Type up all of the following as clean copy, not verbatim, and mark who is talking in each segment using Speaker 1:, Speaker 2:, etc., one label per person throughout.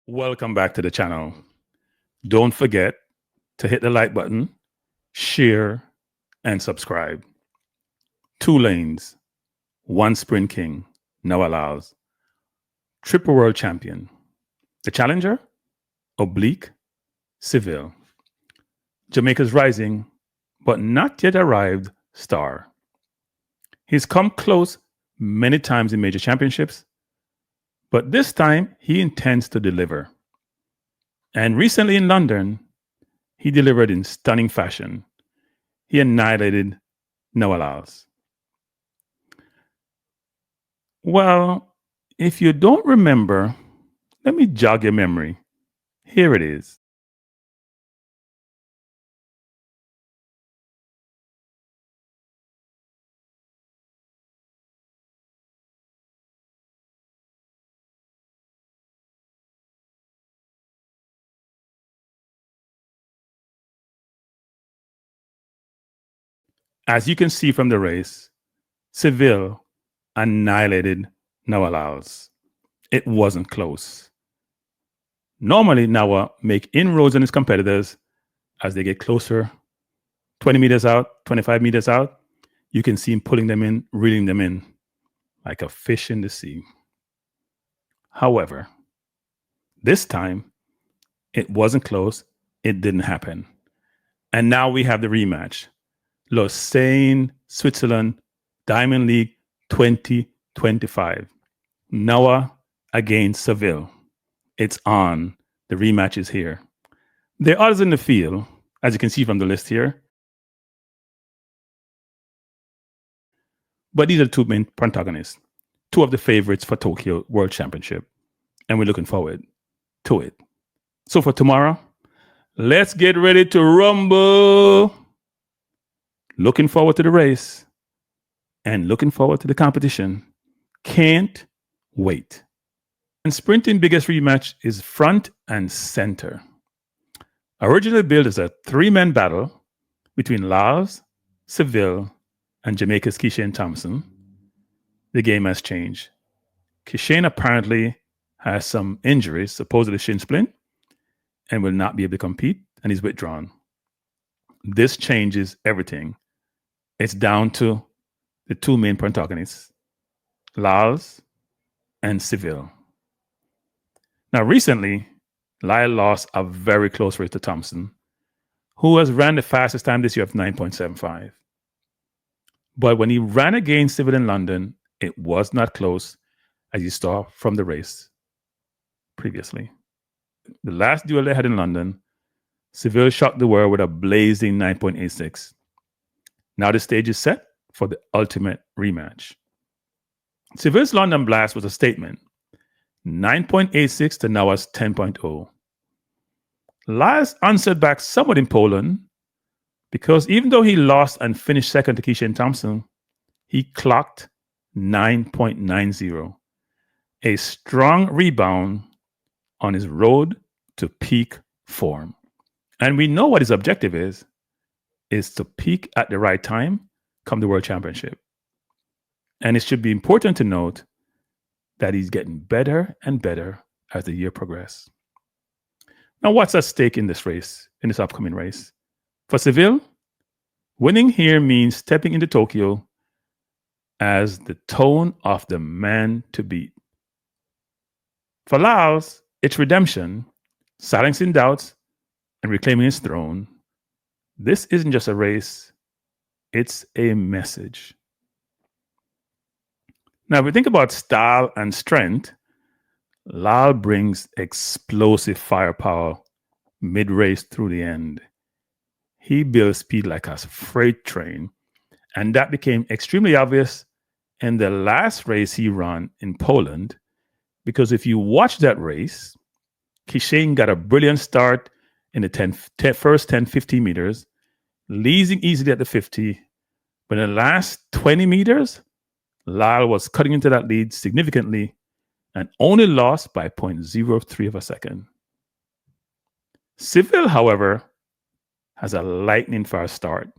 Speaker 1: Welcome back to the channel. Don't forget to hit the like button, share, and subscribe. 2 lanes, 1 sprint king, Noah Lyles. Triple world champion. The challenger, Oblique Seville. Jamaica's rising, but not yet arrived star. He's come close many times in major championships, but this time he intends to deliver. And recently in London, he delivered in stunning fashion. He annihilated Noah Lyles. Well, if you don't remember, let me jog your memory. Here it is. As you can see from the race, Seville annihilated Noah Lyles. It wasn't close. Normally, Noah make inroads on his competitors as they get closer, 20 meters out, 25 meters out. You can see him pulling them in, reeling them in, like a fish in the sea. However, this time, it wasn't close. It didn't happen. And now we have the rematch. Lausanne, Switzerland, Diamond League 2025. Noah against Seville. It's on. The rematch is here. There are others in the field, as you can see from the list here. But these are the 2 main protagonists, 2 of the favorites for Tokyo World Championship. And we're looking forward to it. So for tomorrow, let's get ready to rumble. Looking forward to the race and looking forward to the competition. Can't wait. And sprinting biggest rematch is front and center. Originally built as a 3-man battle between Lyles, Seville, and Jamaica's Kishane Thompson. The game has changed. Kishane apparently has some injuries, supposedly shin splint, and will not be able to compete, and he's withdrawn. This changes everything. It's down to the 2 main protagonists, Lyles and Seville. Now, recently, Lyles lost a very close race to Thompson, who has ran the fastest time this year of 9.75. But when he ran against Seville in London, it was not close, as you saw from the race previously. The last duel they had in London, Seville shocked the world with a blazing 9.86. Now the stage is set for the ultimate rematch. Seville's London Blast was a statement, 9.86 to Noah's 10.0. Lyles answered back somewhat in Poland because even though he lost and finished second to Kishane Thompson, he clocked 9.90, a strong rebound on his road to peak form. And we know what his objective is to peak at the right time come the World Championship. And it should be important to note that he's getting better and better as the year progresses. Now, what's at stake in this race, in this upcoming race? For Seville, winning here means stepping into Tokyo as the tone of the man to beat. For Lyles, it's redemption, silencing doubts, and reclaiming his throne. This isn't just a race, it's a message. Now, if we think about style and strength, Lyles brings explosive firepower mid-race through the end. He builds speed like a freight train, and that became extremely obvious in the last race he ran in Poland, because if you watch that race, Kishane got a brilliant start in the first 10, 15 meters, leading easily at the 50. But in the last 20 meters, Lyles was cutting into that lead significantly and only lost by 0.03 of a second. Seville, however, has a lightning fast start,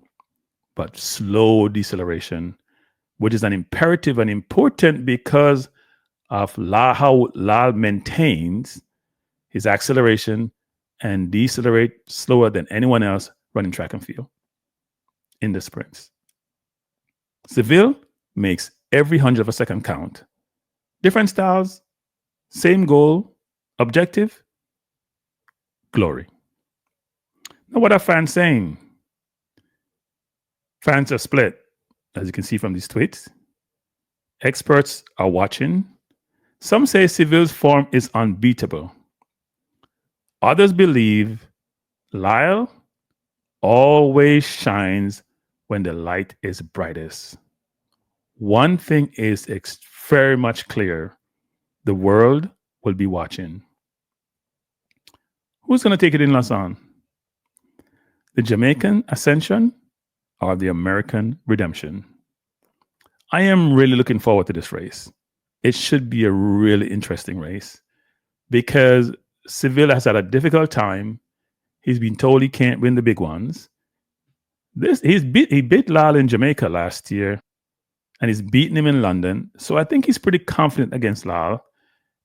Speaker 1: but slow deceleration, which is an imperative and important because of how Lyles maintains his acceleration, and decelerate slower than anyone else running track and field in the sprints. Seville makes every 100th of a second count. Different styles, same goal, objective, glory. Now, what are fans saying? Fans are split, as you can see from these tweets. Experts are watching. Some say Seville's form is unbeatable. Others believe Lyles always shines when the light is brightest. One thing is very much clear. The world will be watching. Who's going to take it in Lausanne? The Jamaican ascension or the American redemption? I am really looking forward to this race. It should be a really interesting race because Seville has had a difficult time. He's been told he can't win the big ones. He beat Lyles in Jamaica last year, and he's beaten him in London. So I think he's pretty confident against Lyles,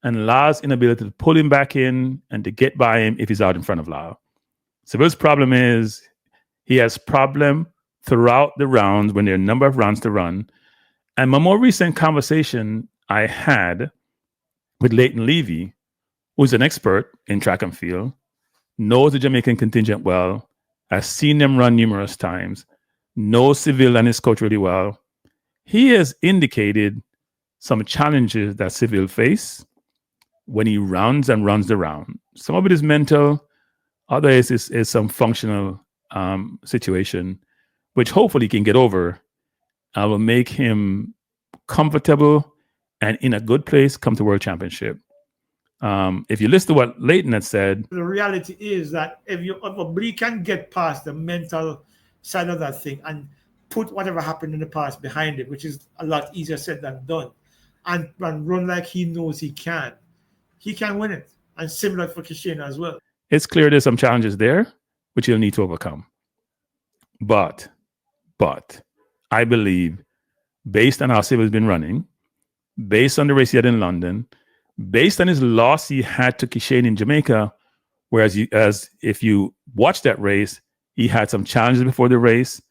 Speaker 1: and Lyles' inability to pull him back in and to get by him if he's out in front of Lyles. Seville's problem is he has problem throughout the rounds when there are a number of rounds to run. And my more recent conversation I had with Leighton Levy, who's an expert in track and field, knows the Jamaican contingent well, has seen them run numerous times, knows Seville and his coach really well. He has indicated some challenges that Seville face when he rounds and runs the round. Some of it is mental, others is some functional situation, which hopefully he can get over. I will make him comfortable and in a good place come to World Championship. If you listen to what Leighton had said,
Speaker 2: the reality is that if Oblique can get past the mental side of that thing and put whatever happened in the past behind it, which is a lot easier said than done, and run like he knows he can win it. And similar for Kishane as well.
Speaker 1: It's clear there's some challenges there, which he'll need to overcome. But I believe, based on how Seville's been running, based on the race he had in London, based on his loss he had to Kishane in Jamaica, whereas if you watch that race, he had some challenges before the race.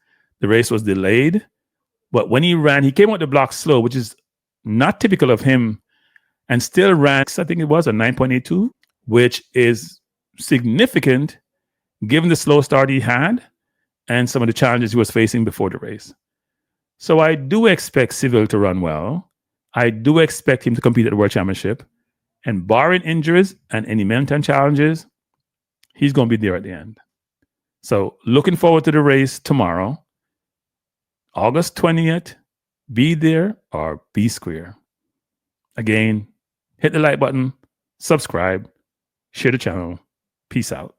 Speaker 1: The race was delayed, but when he ran, he came out the block slow, which is not typical of him, and still ran, I think it was a 9.82, which is significant given the slow start he had and some of the challenges he was facing before the race. So I do expect Seville to run well. I do expect him to compete at the World Championship. And barring injuries and any mental challenges, he's going to be there at the end. So looking forward to the race tomorrow, August 20th. Be there or be square. Again, hit the like button, subscribe, share the channel. Peace out.